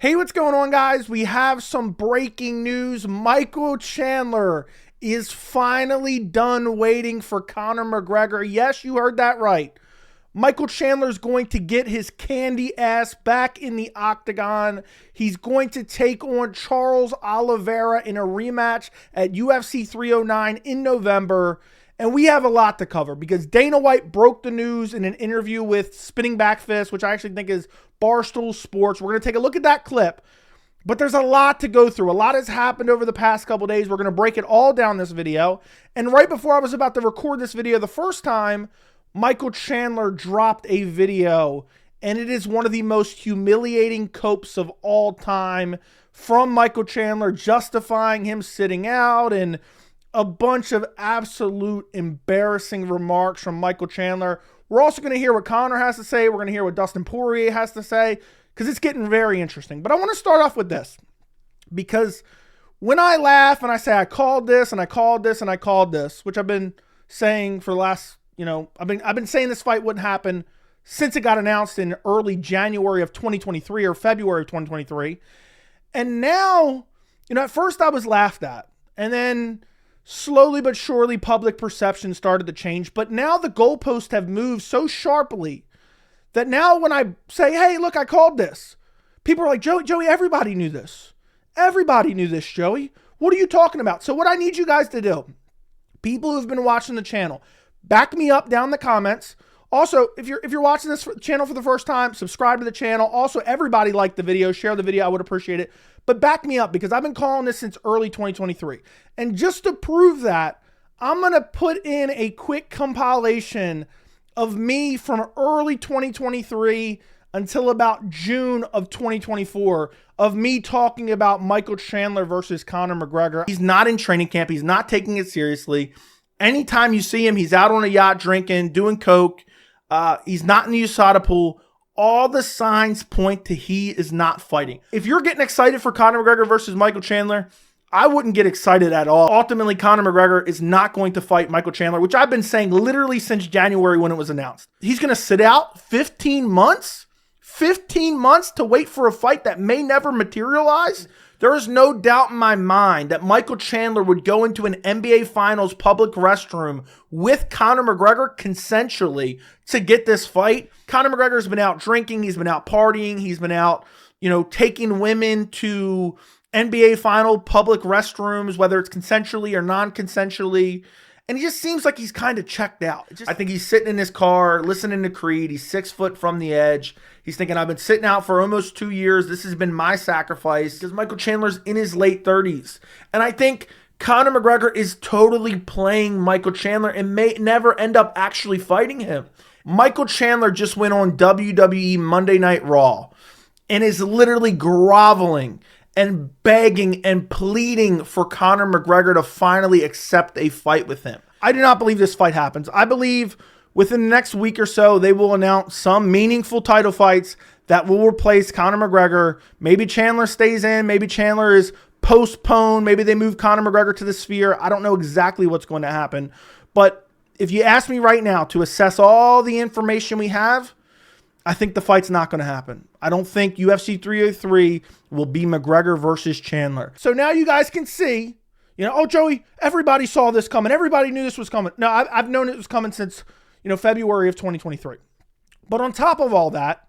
Hey, what's going on, guys? We have some breaking news. Michael Chandler is finally done waiting for Conor McGregor. Yes, you heard that right. Michael Chandler is going to get his candy ass back in the octagon. He's going to take on Charles Oliveira in a rematch at UFC 309 in November. And we have a lot to cover because Dana White broke the news in an interview with Spinning Back Fist, which I actually think is Barstool Sports. We're going to take a look at that clip, but there's a lot to go through. A lot has happened over the past couple days. We're going to break it all down in this video. And right before I was about to record this video the first time, Michael Chandler dropped a video, and it is one of the most humiliating copes of all time from Michael Chandler, justifying him sitting out and a bunch of absolute embarrassing remarks from Michael Chandler. We're also going to hear what Conor has to say. We're going to hear what Dustin Poirier has to say because it's getting very interesting. But I want to start off with this because when I laugh and I say I called this and I called this and I called this, which I've been saying for the last, I've been saying this fight wouldn't happen since it got announced in early January of 2023 or February of 2023. And now, at first I was laughed at, and then slowly but surely public perception started to change. But now the goalposts have moved so sharply that now when I say, hey, look, I called this, people are like, Joey, everybody knew this. Everybody knew this, Joey. What are you talking about? So what I need you guys to do, people who've been watching the channel, back me up down in the comments. Also, if you're watching this channel for the first time, subscribe to the channel. Also, everybody like the video, share the video. I would appreciate it. But back me up because I've been calling this since early 2023. And just to prove that, I'm going to put in a quick compilation of me from early 2023 until about June of 2024 of me talking about Michael Chandler versus Conor McGregor. He's not in training camp. He's not taking it seriously. Anytime you see him, he's out on a yacht drinking, doing coke. He's not in the USADA pool. All the signs point to he is not fighting. If you're getting excited for Conor McGregor versus Michael Chandler, I wouldn't get excited at all. Ultimately, Conor McGregor is not going to fight Michael Chandler, which I've been saying literally since January when it was announced. He's going to sit out 15 months? 15 months to wait for a fight that may never materialize? There is no doubt in my mind that Michael Chandler would go into an NBA Finals public restroom with Conor McGregor consensually to get this fight. Conor McGregor's been out drinking. He's been out partying. He's been out, taking women to NBA Final public restrooms, whether it's consensually or non-consensually. And he just seems like he's kind of checked out. I think he's sitting in his car, listening to Creed. He's 6 foot from the edge. He's thinking, I've been sitting out for almost 2 years. This has been my sacrifice because Michael Chandler's in his late 30s. And I think Conor McGregor is totally playing Michael Chandler and may never end up actually fighting him. Michael Chandler just went on WWE Monday Night Raw and is literally groveling and begging and pleading for Conor McGregor to finally accept a fight with him. I do not believe this fight happens. I believe within the next week or so, they will announce some meaningful title fights that will replace Conor McGregor. Maybe Chandler stays in. Maybe Chandler is postponed. Maybe they move Conor McGregor to the Sphere. I don't know exactly what's going to happen. But if you ask me right now to assess all the information we have, I think the fight's not going to happen. I don't think UFC 303 will be McGregor versus Chandler. So now you guys can see, oh, Joey, everybody saw this coming. Everybody knew this was coming. No, I've known it was coming since, February of 2023. But on top of all that,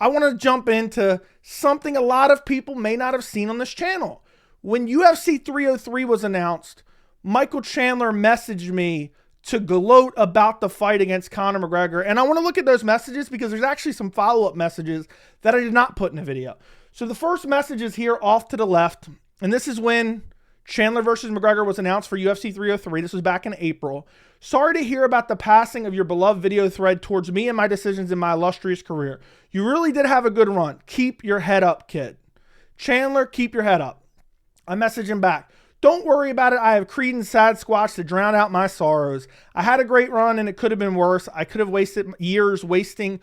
I want to jump into something a lot of people may not have seen on this channel. When UFC 303 was announced, Michael Chandler messaged me to gloat about the fight against Conor McGregor. And I want to look at those messages because there's actually some follow-up messages that I did not put in a video. So the first message is here off to the left. And this is when Chandler versus McGregor was announced for UFC 303. This was back in April. Sorry to hear about the passing of your beloved video thread towards me and my decisions in my illustrious career. You really did have a good run. Keep your head up, kid. Chandler, keep your head up. I messaged him back. Don't worry about it. I have Creed and Sad Squatch to drown out my sorrows. I had a great run and it could have been worse. I could have wasted years waiting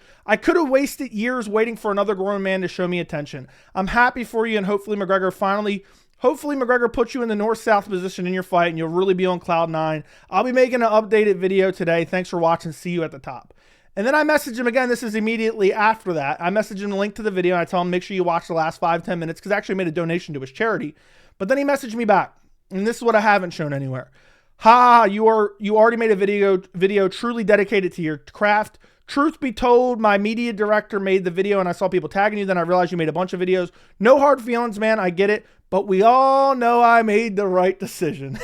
for another grown man to show me attention. I'm happy for you and hopefully McGregor puts you in the north-south position in your fight and you'll really be on cloud 9. I'll be making an updated video today. Thanks for watching. See you at the top. And then I message him again. This is immediately after that. I message him a link to the video and I tell him, make sure you watch the last 5-10 minutes because I actually made a donation to his charity. But then he messaged me back. And this is what I haven't shown anywhere. Ha, you already made a video truly dedicated to your craft. Truth be told, my media director made the video and I saw people tagging you. Then I realized you made a bunch of videos. No hard feelings, man. I get it. But we all know I made the right decision.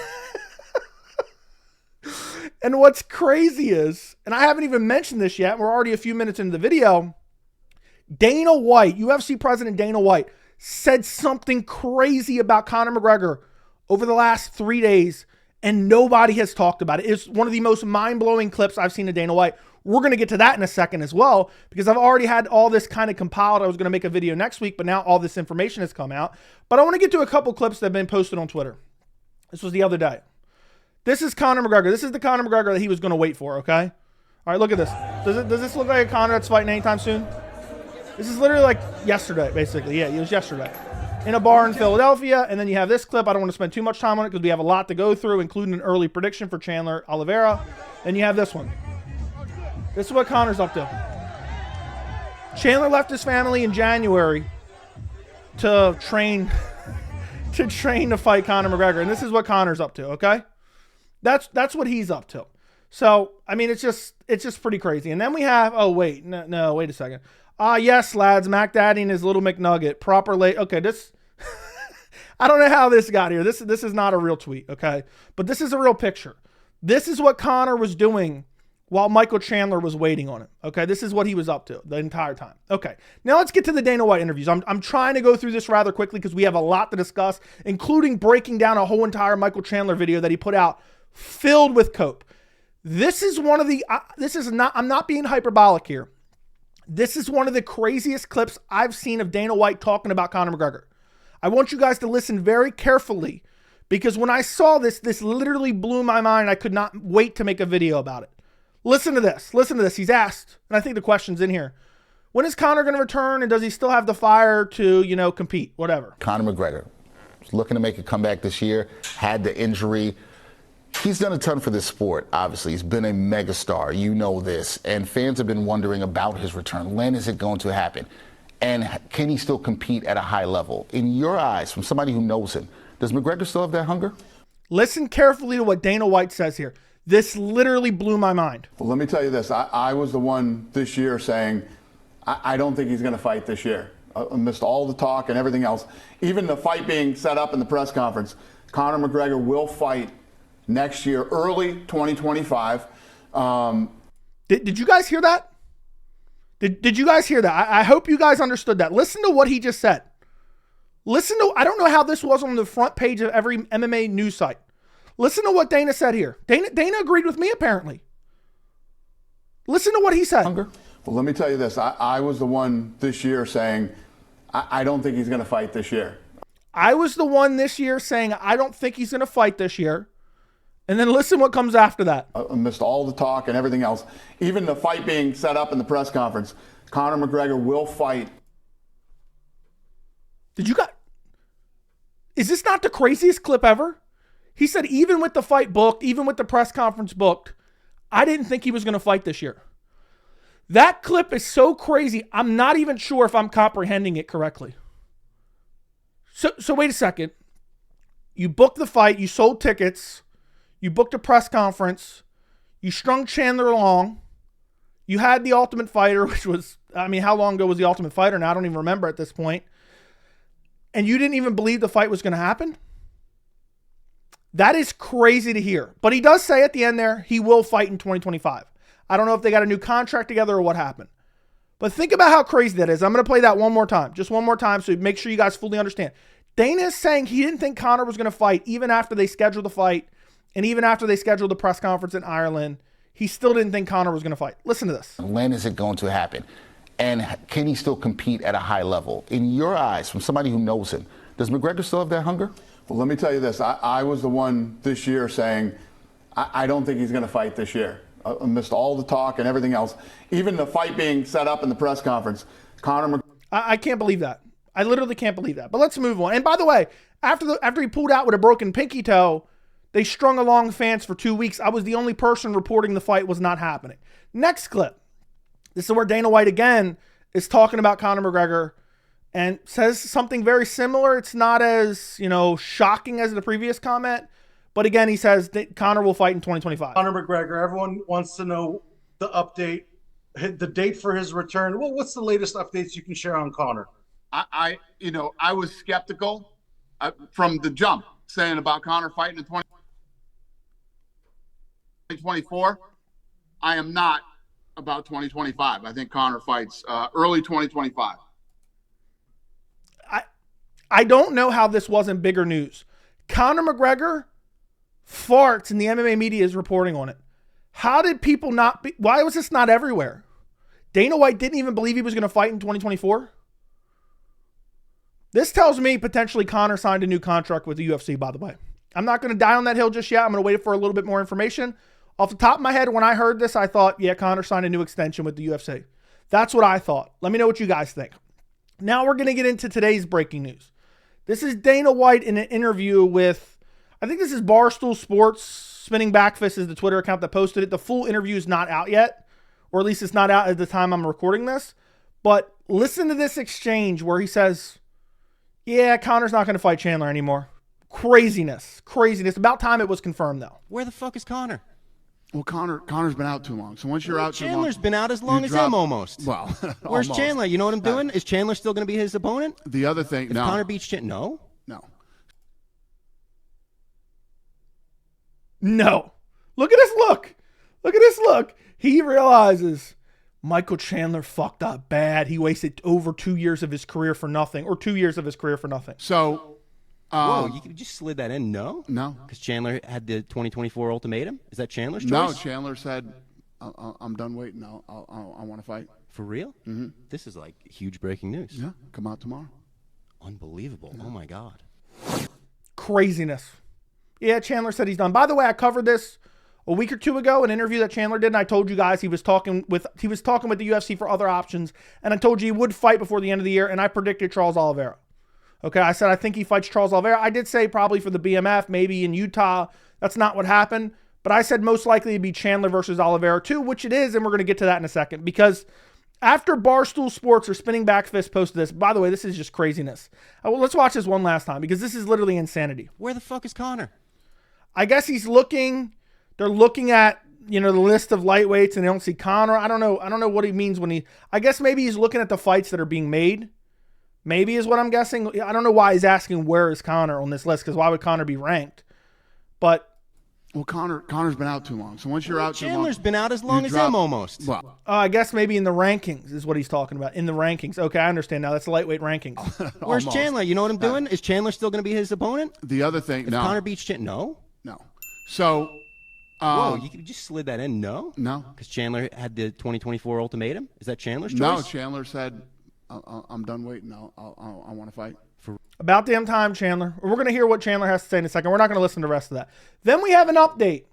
And what's crazy is, and I haven't even mentioned this yet, we're already a few minutes into the video, Dana White, UFC president Dana White, said something crazy about Conor McGregor over the last 3 days, and nobody has talked about it. It's one of the most mind-blowing clips I've seen of Dana White. We're going to get to that in a second as well, because I've already had all this kind of compiled. I was going to make a video next week, but now all this information has come out. But I want to get to a couple clips that have been posted on Twitter. This was the other day. This is Conor McGregor. This is the Conor McGregor that he was going to wait for, okay? All right, look at this. Does this look like a Conor that's fighting anytime soon? This is literally like yesterday, basically. Yeah, it was yesterday. In a bar in Philadelphia, and then you have this clip. I don't want to spend too much time on it because we have a lot to go through, including an early prediction for Chandler Oliveira. Then you have this one. This is what Conor's up to. Chandler left his family in January to train to fight Conor McGregor, and this is what Conor's up to, okay? That's what he's up to. So, I mean, it's just pretty crazy. And then we have, oh, wait, no, wait a second. Yes, lads, Mac Daddy and his little McNugget. Okay, this, I don't know how this got here. This is not a real tweet, okay? But this is a real picture. This is what Conor was doing while Michael Chandler was waiting on him, okay? This is what he was up to the entire time. Okay, now let's get to the Dana White interviews. I'm trying to go through this rather quickly because we have a lot to discuss, including breaking down a whole entire Michael Chandler video that he put out filled with cope. This is one of the, I'm not being hyperbolic here. This is one of the craziest clips I've seen of Dana White talking about Conor McGregor. I want you guys to listen very carefully because when I saw this literally blew my mind. I could not wait to make a video about it. Listen to this. Listen to this. He's asked, and I think the question's in here. When is Conor going to return, and does he still have the fire to, compete? Whatever. Conor McGregor is looking to make a comeback this year, had the injury. He's done a ton for this sport, obviously. He's been a megastar, you know this, and fans have been wondering about his return. When is it going to happen? And can he still compete at a high level? In your eyes, from somebody who knows him, does McGregor still have that hunger? Listen carefully to what Dana White says here. This literally blew my mind. Well, let me tell you this. I was the one this year saying, I don't think he's going to fight this year. Amidst all the talk and everything else, even the fight being set up in the press conference, Conor McGregor will fight next year, early 2025. Did you guys hear that? Did you guys hear that? I hope you guys understood that. Listen to what he just said. I don't know how this was on the front page of every MMA news site. Listen to what Dana said here. Dana agreed with me, apparently. Listen to what he said. Well, let me tell you this. I was the one this year saying, I don't think he's going to fight this year. I was the one this year saying, I don't think he's going to fight this year. And then listen what comes after that. Amidst all the talk and everything else, even the fight being set up in the press conference, Conor McGregor will fight. Is this not the craziest clip ever? He said, even with the fight booked, even with the press conference booked, I didn't think he was going to fight this year. That clip is so crazy, I'm not even sure if I'm comprehending it correctly. So wait a second. You booked the fight, you sold tickets, you booked a press conference, you strung Chandler along, you had the Ultimate Fighter, which was, how long ago was the Ultimate Fighter now? I don't even remember at this point. And you didn't even believe the fight was going to happen? That is crazy to hear. But he does say at the end there, he will fight in 2025. I don't know if they got a new contract together or what happened. But think about how crazy that is. I'm going to play that one more time. Just one more time so make sure you guys fully understand. Dana is saying he didn't think Conor was going to fight even after they scheduled the fight and even after they scheduled the press conference in Ireland. He still didn't think Conor was going to fight. Listen to this. When is it going to happen? And can he still compete at a high level? In your eyes, from somebody who knows him, does McGregor still have that hunger? Well, let me tell you this. I was the one this year saying, I don't think he's going to fight this year. Amidst all the talk and everything else, even the fight being set up in the press conference, Conor McGregor. I can't believe that. I literally can't believe that. But let's move on. And by the way, after he pulled out with a broken pinky toe, they strung along fans for 2 weeks. I was the only person reporting the fight was not happening. Next clip. This is where Dana White again is talking about Conor McGregor and says something very similar. It's not as, shocking as the previous comment. But again, he says that Conor will fight in 2025. Conor McGregor, everyone wants to know the update, the date for his return. Well, what's the latest updates you can share on Conor? I was skeptical from the jump, saying about Conor fighting in 2024. I am not about 2025. I think Conor fights early 2025. I don't know how this wasn't bigger news. Conor McGregor farts and the MMA media is reporting on it. How did people why was this not everywhere? Dana White didn't even believe he was going to fight in 2024? This tells me potentially Conor signed a new contract with the UFC, by the way. I'm not going to die on that hill just yet. I'm going to wait for a little bit more information. Off the top of my head, when I heard this, I thought, yeah, Conor signed a new extension with the UFC. That's what I thought. Let me know what you guys think. Now we're going to get into today's breaking news. This is Dana White in an interview with, I think this is Barstool Sports. Spinning Backfist is the Twitter account that posted it. The full interview is not out yet, or at least it's not out at the time I'm recording this. But listen to this exchange where he says, yeah, Conor's not going to fight Chandler anymore. Craziness. About time it was confirmed, though. Where the fuck is Conor? Well, Conor's been out too long. So once you're out too long, Chandler's been out as long as him almost. Well, where's almost. Chandler? You know what I'm doing? Is Chandler still going to be his opponent? The other thing, If no, Conor beats Chandler, no. No. Look at this look. Look at this look. He realizes Michael Chandler fucked up bad. He wasted over 2 years of his career for nothing, or 2 years of his career for nothing. So, Whoa, you just slid that in? No? No. Because Chandler had the 2024 ultimatum? Is that Chandler's choice? No, Chandler said, I'm done waiting. I want to fight. For real? Mm-hmm. This is like huge breaking news. Yeah, come out tomorrow. Unbelievable. Yeah. Oh, my God. Craziness. Yeah, Chandler said he's done. By the way, I covered this a week or two ago, an interview that Chandler did, and I told you guys he was talking with the UFC for other options, and I told you he would fight before the end of the year, and I predicted Charles Oliveira. Okay, I said I think he fights Charles Oliveira. I did say probably for the BMF, maybe in Utah. That's not what happened, but I said most likely it'd be Chandler versus Oliveira too, which it is, and we're going to get to that in a second, because after Barstool Sports or Spinning Backfist posted this, by the way, this is just craziness. Let's watch this one last time, because this is literally insanity. Where the fuck is Conor? I guess they're looking at, the list of lightweights and they don't see Conor. I don't know what he means I guess maybe he's looking at the fights that are being made. Maybe is what I'm guessing. I don't know why he's asking where is Conor on this list, because why would Conor be ranked? But well, Conor's been out too long. So once you're out too long, Chandler's been out as long as him almost. Well, I guess maybe in the rankings is what he's talking about. In the rankings. Okay, I understand now. That's the lightweight rankings. Where's Chandler? You know what I'm doing? Is Chandler still going to be his opponent? The other thing, if Conor beats Chandler, no. So, whoa, you just slid that in? No. Because Chandler had the 2024 ultimatum. Is that Chandler's choice? No, Chandler said, I'm done waiting. I want to fight. About damn time, Chandler. We're going to hear what Chandler has to say in a second. We're not going to listen to the rest of that. Then we have an update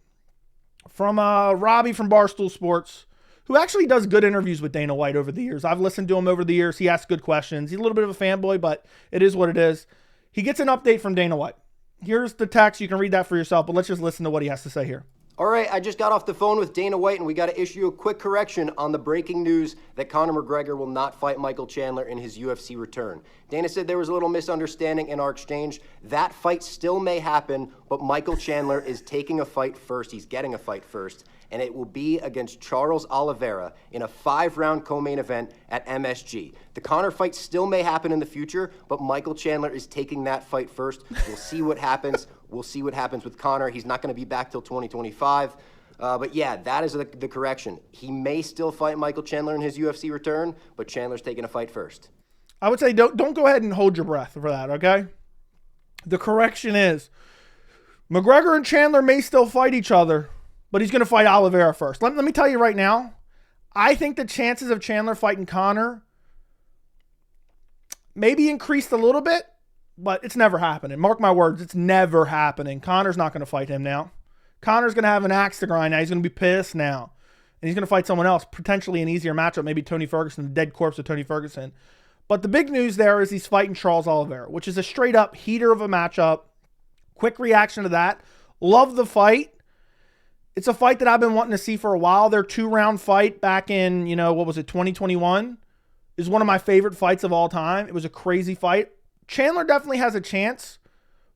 from Robbie from Barstool Sports, who actually does good interviews with Dana White over the years. I've listened to him over the years. He asks good questions. He's a little bit of a fanboy, but it is what it is. He gets an update from Dana White. Here's the text. You can read that for yourself, but let's just listen to what he has to say here. All right, I just got off the phone with Dana White, and we got to issue a quick correction on the breaking news that Conor McGregor will not fight Michael Chandler in his UFC return. Dana said there was a little misunderstanding in our exchange. That fight still may happen, but Michael Chandler is taking a fight first. He's getting a fight first, and it will be against Charles Oliveira in a 5-round co-main event at MSG. The Conor fight still may happen in the future, but Michael Chandler is taking that fight first. We'll see what happens. We'll see what happens with Conor. He's not going to be back till 2025. But yeah, that is the correction. He may still fight Michael Chandler in his UFC return, but Chandler's taking a fight first. I would say don't go ahead and hold your breath for that, okay? The correction is McGregor and Chandler may still fight each other, but he's going to fight Oliveira first. Let me tell you right now, I think the chances of Chandler fighting Conor maybe increased a little bit, but it's never happening. Mark my words, it's never happening. Conor's not going to fight him now. Conor's going to have an axe to grind now. He's going to be pissed now. And he's going to fight someone else, potentially an easier matchup, maybe Tony Ferguson, the dead corpse of Tony Ferguson. But the big news there is he's fighting Charles Oliveira, which is a straight-up heater of a matchup. Quick reaction to that. Love the fight. It's a fight that I've been wanting to see for a while. Their 2-round fight back in, 2021 is one of my favorite fights of all time. It was a crazy fight. Chandler definitely has a chance,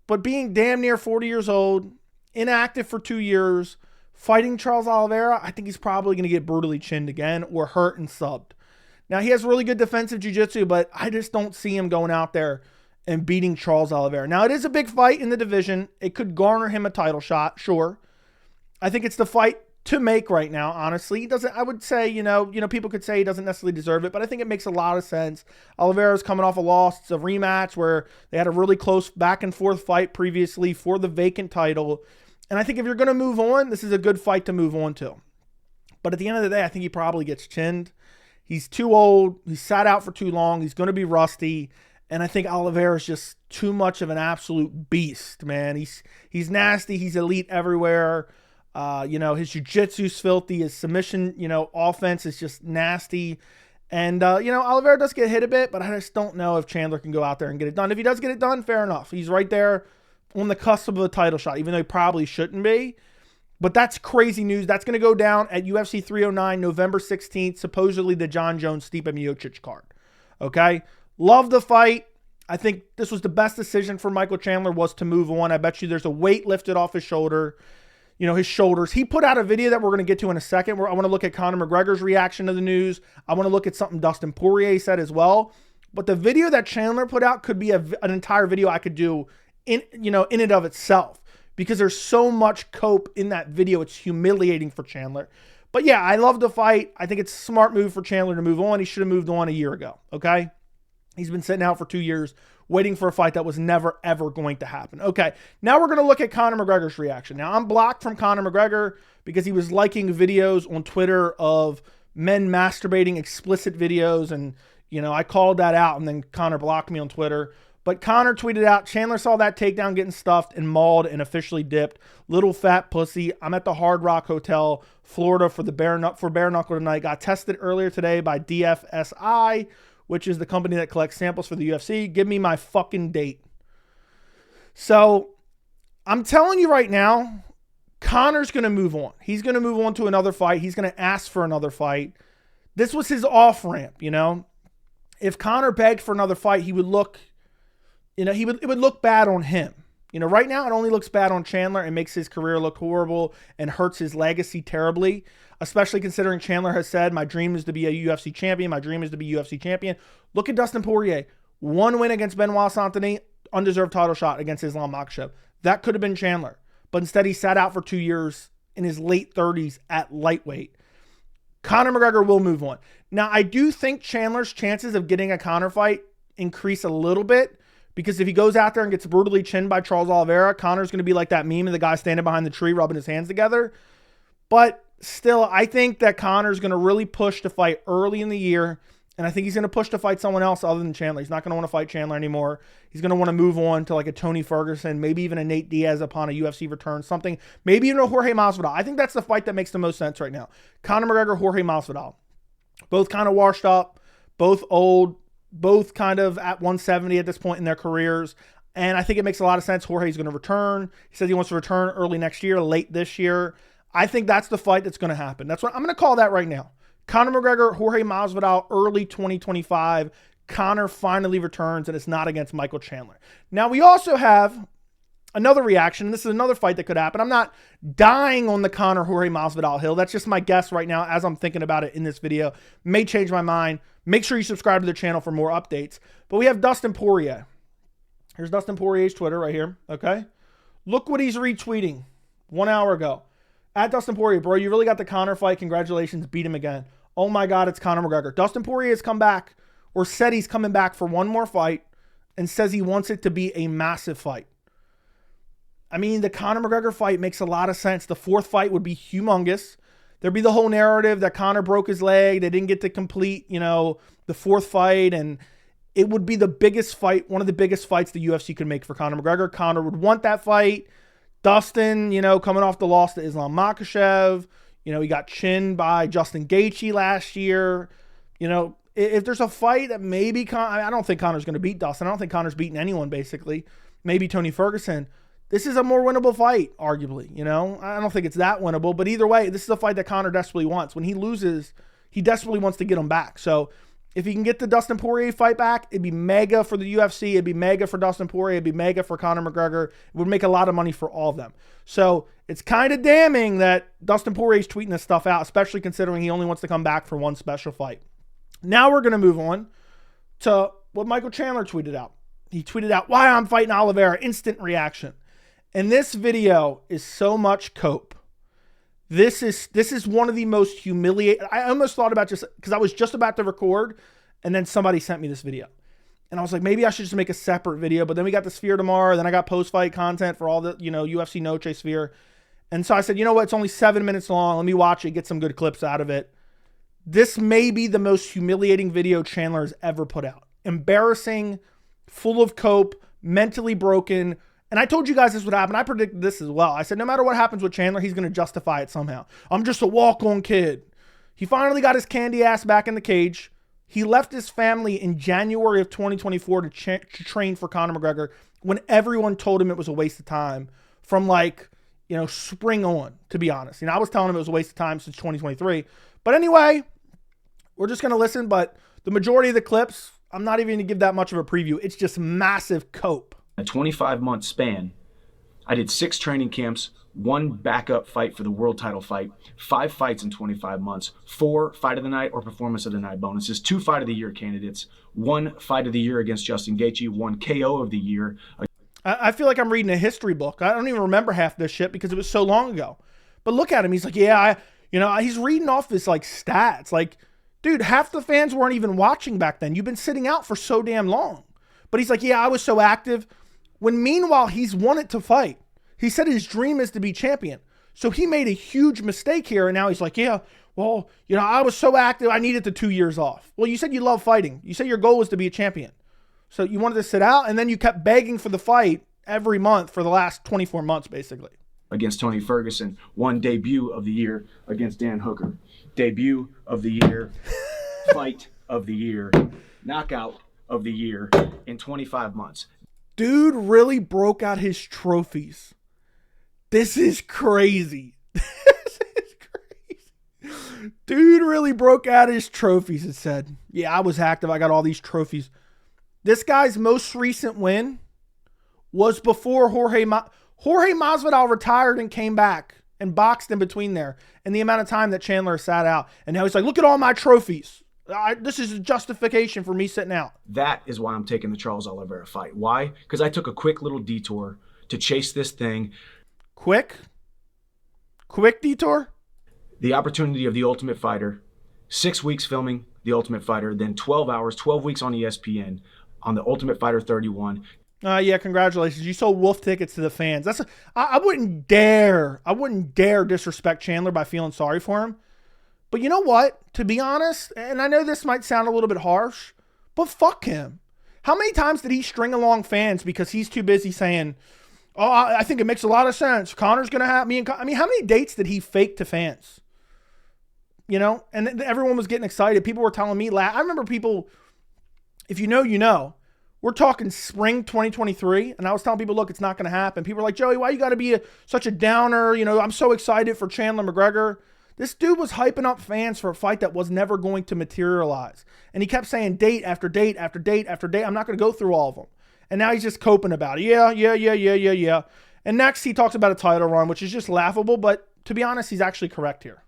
but being damn near 40 years old, inactive for 2 years, fighting Charles Oliveira, I think he's probably going to get brutally chinned again or hurt and subbed. Now, he has really good defensive jiu-jitsu, but I just don't see him going out there and beating Charles Oliveira. Now, it is a big fight in the division. It could garner him a title shot, sure. I think it's the fight to make right now, honestly. He doesn't, I would say, people could say he doesn't necessarily deserve it, but I think it makes a lot of sense. Oliveira's coming off a loss. It's a rematch where they had a really close back and forth fight previously for the vacant title. And I think if you're going to move on, this is a good fight to move on to. But at the end of the day, I think he probably gets chinned. He's too old. He's sat out for too long. He's going to be rusty. And I think Oliveira's just too much of an absolute beast, man. He's nasty. He's elite everywhere. His jiu-jitsu's filthy. His submission, offense is just nasty. And, Oliveira does get hit a bit, but I just don't know if Chandler can go out there and get it done. If he does get it done, fair enough. He's right there on the cusp of a title shot, even though he probably shouldn't be. But that's crazy news. That's going to go down at UFC 309, November 16th, supposedly the John Jones-Stipe Miocic card. Okay? Love the fight. I think this was the best decision for Michael Chandler was to move on. I bet you there's a weight lifted off his shoulder. His shoulders. He put out a video that we're going to get to in a second where I want to look at Conor McGregor's reaction to the news. I want to look at something Dustin Poirier said as well. But the video that Chandler put out could be an entire video I could do in and of itself, because there's so much cope in that video. It's humiliating for Chandler. But yeah, I love the fight. I think it's a smart move for Chandler to move on. He should have moved on a year ago. Okay. He's been sitting out for 2 years waiting for a fight that was never, ever going to happen. Okay, now we're going to look at Conor McGregor's reaction. Now, I'm blocked from Conor McGregor because he was liking videos on Twitter of men masturbating, explicit videos, and, I called that out, and then Conor blocked me on Twitter. But Conor tweeted out, Chandler saw that takedown getting stuffed and mauled and officially dipped. Little fat pussy. I'm at the Hard Rock Hotel, Florida for bare knuckle tonight. Got tested earlier today by DFSI, which is the company that collects samples for the UFC. Give me my fucking date. So I'm telling you right now, Conor's going to move on. He's going to move on to another fight. He's going to ask for another fight. This was his off-ramp, If Conor begged for another fight, he would look, it would look bad on him. Right now it only looks bad on Chandler and makes his career look horrible and hurts his legacy terribly, especially considering Chandler has said, my dream is to be a UFC champion. My dream is to be UFC champion. Look at Dustin Poirier. 1 win against Benoit Saint-Denis, undeserved title shot against Islam Makhachev. That could have been Chandler, but instead he sat out for 2 years in his late 30s at lightweight. Conor McGregor will move on. Now, I do think Chandler's chances of getting a Conor fight increase a little bit, because if he goes out there and gets brutally chinned by Charles Oliveira, Conor's going to be like that meme of the guy standing behind the tree rubbing his hands together. But still, I think that Conor's going to really push to fight early in the year, and I think he's going to push to fight someone else other than Chandler. He's not going to want to fight Chandler anymore. He's going to want to move on to like a Tony Ferguson, maybe even a Nate Diaz upon a UFC return, something, maybe even a Jorge Masvidal. I think that's the fight that makes the most sense right now. Conor McGregor, Jorge Masvidal. Both kind of washed up, both old, both kind of at 170 at this point in their careers. And I think it makes a lot of sense. Jorge's going to return. He says he wants to return early next year, late this year. I think that's the fight that's going to happen. That's what I'm going to call that right now. Conor McGregor, Jorge Masvidal, early 2025. Conor finally returns, and it's not against Michael Chandler. Now, we also have another reaction. This is another fight that could happen. I'm not dying on the Conor Jorge Masvidal hill. That's just my guess right now as I'm thinking about it in this video. May change my mind. Make sure you subscribe to the channel for more updates. But we have Dustin Poirier. Here's Dustin Poirier's Twitter right here, okay? Look what he's retweeting 1 hour ago. At Dustin Poirier, bro, you really got the Conor fight. Congratulations, beat him again. Oh my God, it's Conor McGregor. Dustin Poirier has come back, or said he's coming back for one more fight, and says he wants it to be a massive fight. I mean, the Conor McGregor fight makes a lot of sense. The fourth fight would be humongous. There'd be the whole narrative that Conor broke his leg. They didn't get to complete, the fourth fight. And it would be the biggest fight, one of the biggest fights the UFC could make for Conor McGregor. Conor would want that fight. Dustin, coming off the loss to Islam Makhachev. He got chinned by Justin Gaethje last year. If there's a fight that maybe I don't think Conor's going to beat Dustin. I don't think Conor's beaten anyone, basically. Maybe Tony Ferguson. This is a more winnable fight, arguably. You know, I don't think it's that winnable, but either way, this is a fight that Conor desperately wants. When he loses, he desperately wants to get him back. So if he can get the Dustin Poirier fight back, it'd be mega for the UFC. It'd be mega for Dustin Poirier. It'd be mega for Conor McGregor. It would make a lot of money for all of them. So it's kind of damning that Dustin Poirier is tweeting this stuff out, especially considering he only wants to come back for one special fight. Now we're going to move on to what Michael Chandler tweeted out. He tweeted out, "Why I'm fighting Oliveira, instant reaction." And this video is so much cope. This is one of the most humiliating. I almost thought about just, because I was just about to record, and then somebody sent me this video. And I was like, maybe I should just make a separate video. But then we got the Sphere tomorrow. Then I got post-fight content for all the, UFC Noche Sphere. And so I said, you know what? It's only 7 minutes long. Let me watch it, get some good clips out of it. This may be the most humiliating video Chandler has ever put out. Embarrassing, full of cope, mentally broken. And I told you guys this would happen. I predicted this as well. I said, no matter what happens with Chandler, he's going to justify it somehow. I'm just a walk-on kid. He finally got his candy ass back in the cage. He left his family in January of 2024 to train for Conor McGregor when everyone told him it was a waste of time from spring on, to be honest. I was telling him it was a waste of time since 2023. But anyway, we're just going to listen. But the majority of the clips, I'm not even going to give that much of a preview. It's just massive cope. A 25-month span, I did 6 training camps, 1 backup fight for the world title fight, 5 fights in 25 months, 4 fight of the night or performance of the night bonuses, 2 fight of the year candidates, 1 fight of the year against Justin Gaethje, 1 KO of the year. I feel like I'm reading a history book. I don't even remember half this shit because it was so long ago. But look at him. He's like, yeah, he's reading off his stats. Like, dude, half the fans weren't even watching back then. You've been sitting out for so damn long. But he's like, yeah, I was so active. When meanwhile, he's wanted to fight. He said his dream is to be champion. So he made a huge mistake here. And now he's like, yeah, well, I was so active. I needed the 2 years off. Well, you said you love fighting. You said your goal was to be a champion. So you wanted to sit out, and then you kept begging for the fight every month for the last 24 months, basically. Against Tony Ferguson, 1 debut of the year against Dan Hooker. Debut of the year, fight of the year, knockout of the year in 25 months. Dude really broke out his trophies. This is crazy. This is crazy. Dude really broke out his trophies and said, yeah, I was active. I got all these trophies. This guy's most recent win was before Jorge Masvidal retired and came back and boxed in between there. And the amount of time that Chandler sat out. And now he's like, look at all my trophies. This is a justification for me sitting out. That is why I'm taking the Charles Oliveira fight. Why? Because I took a quick little detour to chase this thing. Quick detour? The opportunity of The Ultimate Fighter. 6 weeks filming The Ultimate Fighter, then 12 hours, 12 weeks on ESPN on The Ultimate Fighter 31. Yeah, congratulations. You sold wolf tickets to the fans. I wouldn't dare disrespect Chandler by feeling sorry for him. But you know what? To be honest, and I know this might sound a little bit harsh, but fuck him. How many times did he string along fans because he's too busy saying, oh, I think it makes a lot of sense. Conor's going to have me. How many dates did he fake to fans? And everyone was getting excited. People were telling me, I remember people, if you know, you know. We're talking spring 2023, and I was telling people, look, it's not going to happen. People are like, Joey, why you got to be such a downer? I'm so excited for Chandler McGregor. This dude was hyping up fans for a fight that was never going to materialize. And he kept saying date after date after date after date. I'm not going to go through all of them. And now he's just coping about it. Yeah. And next he talks about a title run, which is just laughable. But to be honest, he's actually correct here.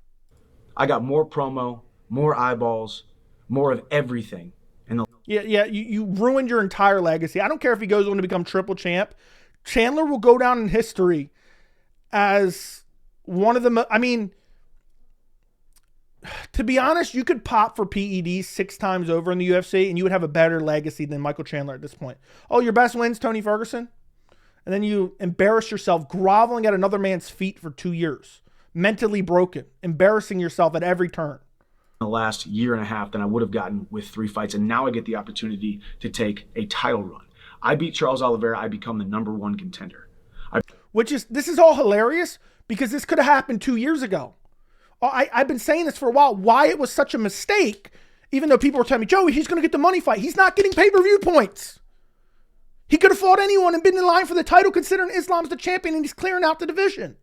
I got more promo, more eyeballs, more of everything. You ruined your entire legacy. I don't care if he goes on to become triple champ. Chandler will go down in history as one of the to be honest, you could pop for PEDs 6 times over in the UFC and you would have a better legacy than Michael Chandler at this point. Oh, your best win's Tony Ferguson? And then you embarrass yourself groveling at another man's feet for 2 years. Mentally broken. Embarrassing yourself at every turn. The last year and a half than I would have gotten with 3 fights. And now I get the opportunity to take a title run. I beat Charles Oliveira. I become the #1 contender. This is all hilarious because this could have happened 2 years ago. I've been saying this for a while, why it was such a mistake, even though people were telling me, Joey, he's going to get the money fight. He's not getting pay-per-view points. He could have fought anyone and been in line for the title considering Islam's the champion and he's clearing out the division.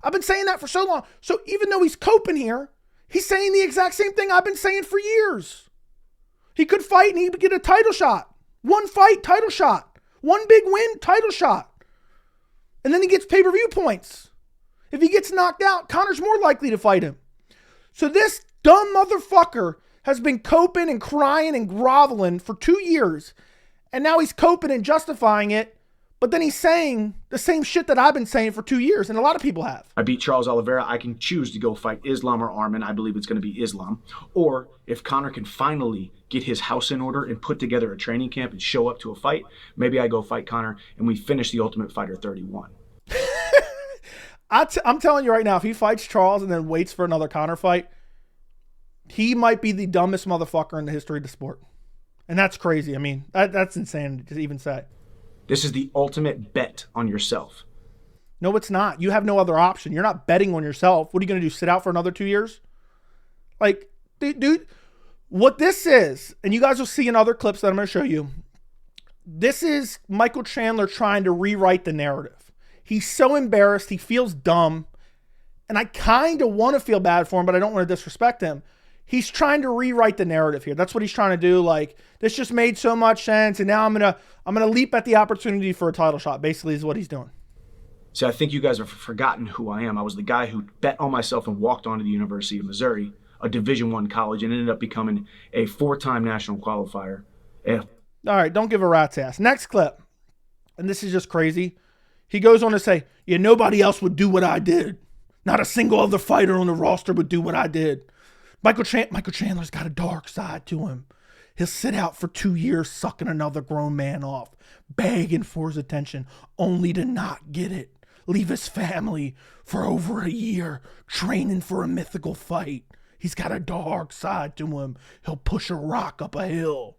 I've been saying that for so long. So even though he's coping here, he's saying the exact same thing I've been saying for years. He could fight and he would get a title shot. One fight, title shot. One big win, title shot. And then he gets pay-per-view points. If he gets knocked out, Conor's more likely to fight him. So this dumb motherfucker has been coping and crying and groveling for 2 years. And now he's coping and justifying it. But then he's saying the same shit that I've been saying for 2 years. And a lot of people have. I beat Charles Oliveira. I can choose to go fight Islam or Arman. I believe it's going to be Islam. Or if Conor can finally get his house in order and put together a training camp and show up to a fight, maybe I go fight Conor and we finish the Ultimate Fighter 31. I'm telling you right now, if he fights Charles and then waits for another Conor fight, he might be the dumbest motherfucker in the history of the sport. And that's crazy. I mean, that's insane to even say. This is the ultimate bet on yourself. No, it's not. You have no other option. You're not betting on yourself. What are you going to do, sit out for another 2 years? Like, dude, what this is, and you guys will see in other clips that I'm going to show you, this is Michael Chandler trying to rewrite the narrative. He's so embarrassed. He feels dumb. And I kind of want to feel bad for him, but I don't want to disrespect him. He's trying to rewrite the narrative here. That's what he's trying to do. Like, this just made so much sense, and now I'm gonna leap at the opportunity for a title shot, basically, is what he's doing. See, I think you guys have forgotten who I am. I was the guy who bet on myself and walked onto the University of Missouri, a Division I college, and ended up becoming a 4-time national qualifier. All right, don't give a rat's ass. Next clip. And this is just crazy. He goes on to say, yeah, nobody else would do what I did. Not a single other fighter on the roster would do what I did. Michael Chandler's got a dark side to him. He'll sit out for 2 years sucking another grown man off, begging for his attention, only to not get it. Leave his family for over a year, training for a mythical fight. He's got a dark side to him. He'll push a rock up a hill.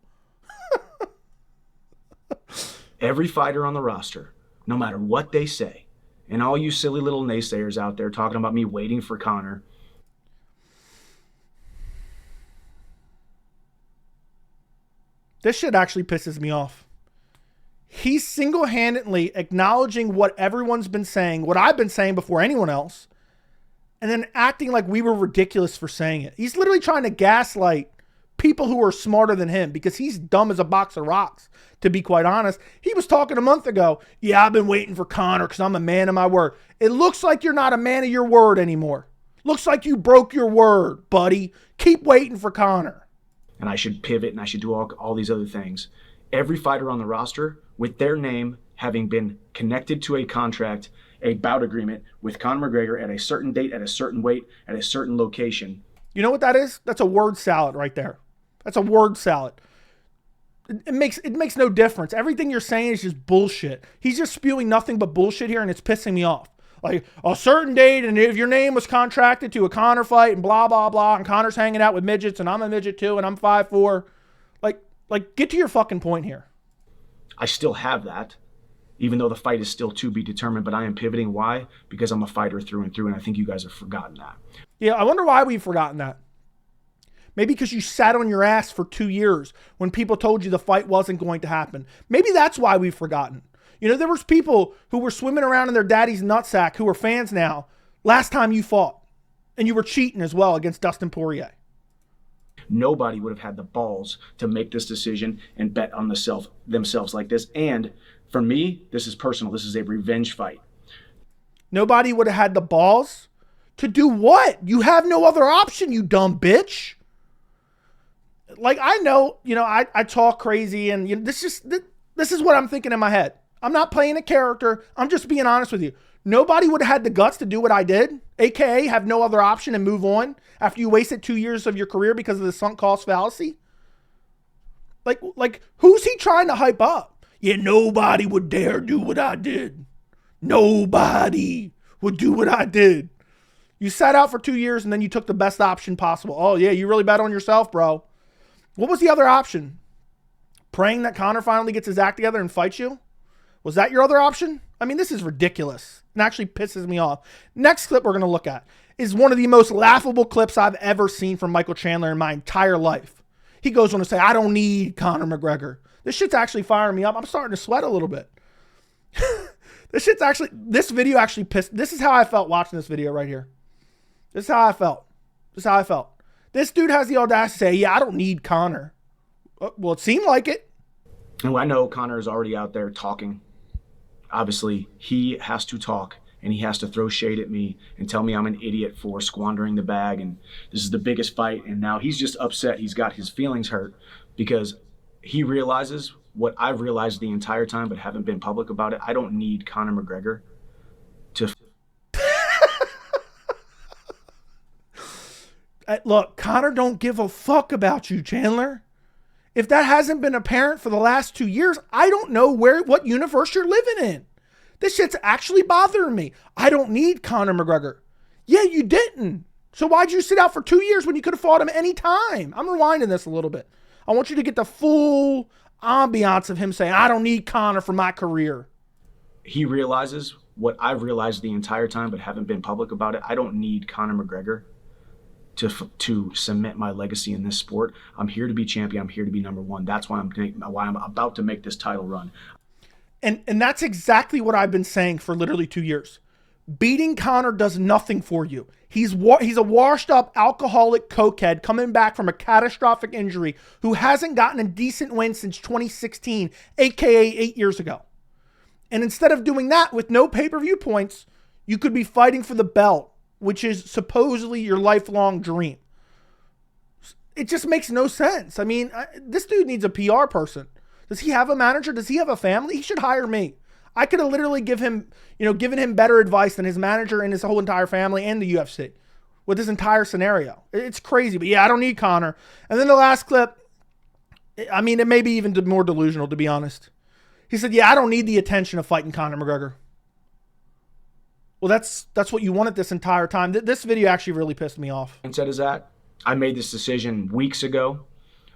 Every fighter on the roster, no matter what they say, and all you silly little naysayers out there talking about me waiting for Conor, this shit actually pisses me off. He's single-handedly acknowledging what everyone's been saying, what I've been saying before anyone else, and then acting like we were ridiculous for saying it. He's literally trying to gaslight people who are smarter than him because he's dumb as a box of rocks, to be quite honest. He was talking a month ago, yeah, I've been waiting for Conor because I'm a man of my word. It looks like you're not a man of your word anymore. Looks like you broke your word, buddy. Keep waiting for Conor. And I should pivot and I should do all these other things. Every fighter on the roster, with their name having been connected to a contract, a bout agreement with Conor McGregor at a certain date, at a certain weight, at a certain location. You know what that is? That's a word salad right there. That's a word salad. It makes no difference. Everything you're saying is just bullshit. He's just spewing nothing but bullshit here, and it's pissing me off. Like, a certain date, and if your name was contracted to a Conor fight, and blah, blah, blah, and Conor's hanging out with midgets, and I'm a midget too, and I'm 5'4". Like, get to your fucking point here. I still have that, even though the fight is still to be determined, but I am pivoting. Why? Because I'm a fighter through and through, and I think you guys have forgotten that. Yeah, I wonder why we've forgotten that. Maybe because you sat on your ass for 2 years when people told you the fight wasn't going to happen. Maybe that's why we've forgotten. You know, there was people who were swimming around in their daddy's nutsack who are fans now last time you fought. And you were cheating as well against Dustin Poirier. Nobody would have had the balls to make this decision and bet on themselves like this. And for me, this is personal. This is a revenge fight. Nobody would have had the balls to do what? You have no other option, you dumb bitch. Like, I know, you know, I talk crazy, and you know, this is what I'm thinking in my head. I'm not playing a character. I'm just being honest with you. Nobody would have had the guts to do what I did, aka have no other option and move on after you wasted 2 years of your career because of the sunk cost fallacy. Like who's he trying to hype up? Yeah, nobody would dare do what I did. Nobody would do what I did. You sat out for 2 years and then you took the best option possible. Oh yeah, you really bet on yourself, bro. What was the other option? Praying that Conor finally gets his act together and fights you? Was that your other option? I mean, this is ridiculous. It actually pisses me off. Next clip we're going to look at is one of the most laughable clips I've ever seen from Michael Chandler in my entire life. He goes on to say, I don't need Conor McGregor. This shit's actually firing me up. I'm starting to sweat a little bit. This video actually pissed. This is how I felt watching this video right here. This is how I felt. This dude has the audacity to say, yeah, I don't need Conor. Well, it seemed like it. And I know Conor is already out there talking. Obviously, he has to talk, and he has to throw shade at me and tell me I'm an idiot for squandering the bag, and this is the biggest fight, and now he's just upset. He's got his feelings hurt because he realizes what I've realized the entire time but haven't been public about it. I don't need Conor McGregor to... Look, Conor don't give a fuck about you, Chandler. If that hasn't been apparent for the last 2 years, I don't know what universe you're living in. This shit's actually bothering me. I don't need Conor McGregor. Yeah, you didn't. So why'd you sit out for 2 years when you could have fought him any time? I'm rewinding this a little bit. I want you to get the full ambiance of him saying, I don't need Conor for my career. He realizes what I've realized the entire time but haven't been public about it. I don't need Conor McGregor to cement my legacy in this sport. I'm here to be champion. I'm here to be number one. That's why I'm about to make this title run. And that's exactly what I've been saying for literally 2 years. Beating Conor does nothing for you. He's a washed up alcoholic cokehead coming back from a catastrophic injury who hasn't gotten a decent win since 2016, aka 8 years ago. And instead of doing that with no pay-per-view points, you could be fighting for the belt, which is supposedly your lifelong dream. It just makes no sense. I mean, this dude needs a PR person. Does he have a manager? Does he have a family? He should hire me. I could have literally given him better advice than his manager and his whole entire family and the UFC with this entire scenario. It's crazy, but yeah, I don't need Conor. And then the last clip, I mean, it may be even more delusional, to be honest. He said, yeah, I don't need the attention of fighting Conor McGregor. Well, that's what you wanted this entire time. This video actually really pissed me off. Mindset is that I made this decision weeks ago.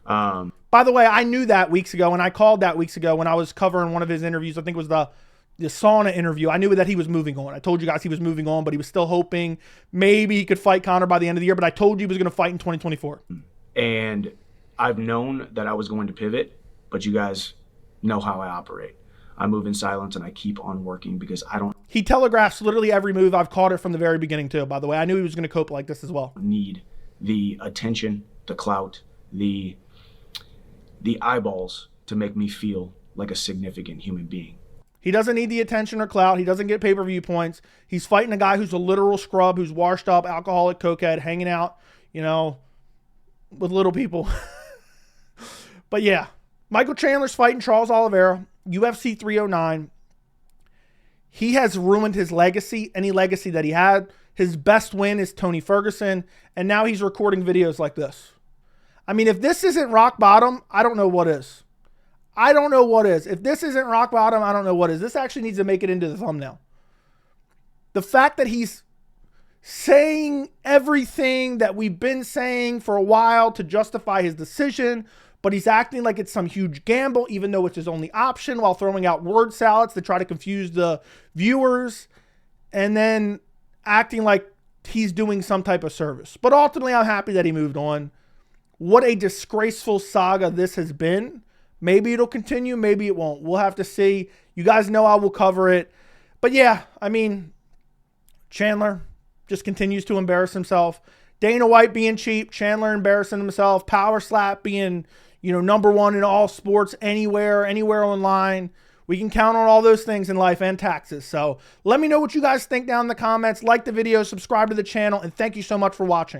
By the way, I knew that weeks ago, and I called that weeks ago when I was covering one of his interviews. I think it was the sauna interview. I knew that he was moving on. I told you guys he was moving on, but he was still hoping maybe he could fight Conor by the end of the year. But I told you he was going to fight in 2024. And I've known that I was going to pivot, but you guys know how I operate. I move in silence and I keep on working because I don't... He telegraphs literally every move. I've caught it from the very beginning too, by the way. I knew he was going to cope like this as well. Need the attention, the clout, the eyeballs to make me feel like a significant human being. He doesn't need the attention or clout. He doesn't get pay-per-view points. He's fighting a guy who's a literal scrub, who's washed up, alcoholic, cokehead, hanging out, with little people. But yeah, Michael Chandler's fighting Charles Oliveira, UFC 309. He has ruined his legacy, any legacy that he had. His best win is Tony Ferguson, and now he's recording videos like this. I mean, if this isn't rock bottom, I don't know what is. I don't know what is. If this isn't rock bottom, I don't know what is. This actually needs to make it into the thumbnail. The fact that he's saying everything that we've been saying for a while to justify his decision, but he's acting like it's some huge gamble, even though it's his only option, while throwing out word salads to try to confuse the viewers, and then acting like he's doing some type of service. But ultimately, I'm happy that he moved on. What a disgraceful saga this has been. Maybe it'll continue, maybe it won't. We'll have to see. You guys know I will cover it. But yeah, I mean, Chandler just continues to embarrass himself. Dana White being cheap, Chandler embarrassing himself, Power Slap being, number one in all sports, anywhere online. We can count on all those things in life and taxes. So let me know what you guys think down in the comments. Like the video, subscribe to the channel, and thank you so much for watching.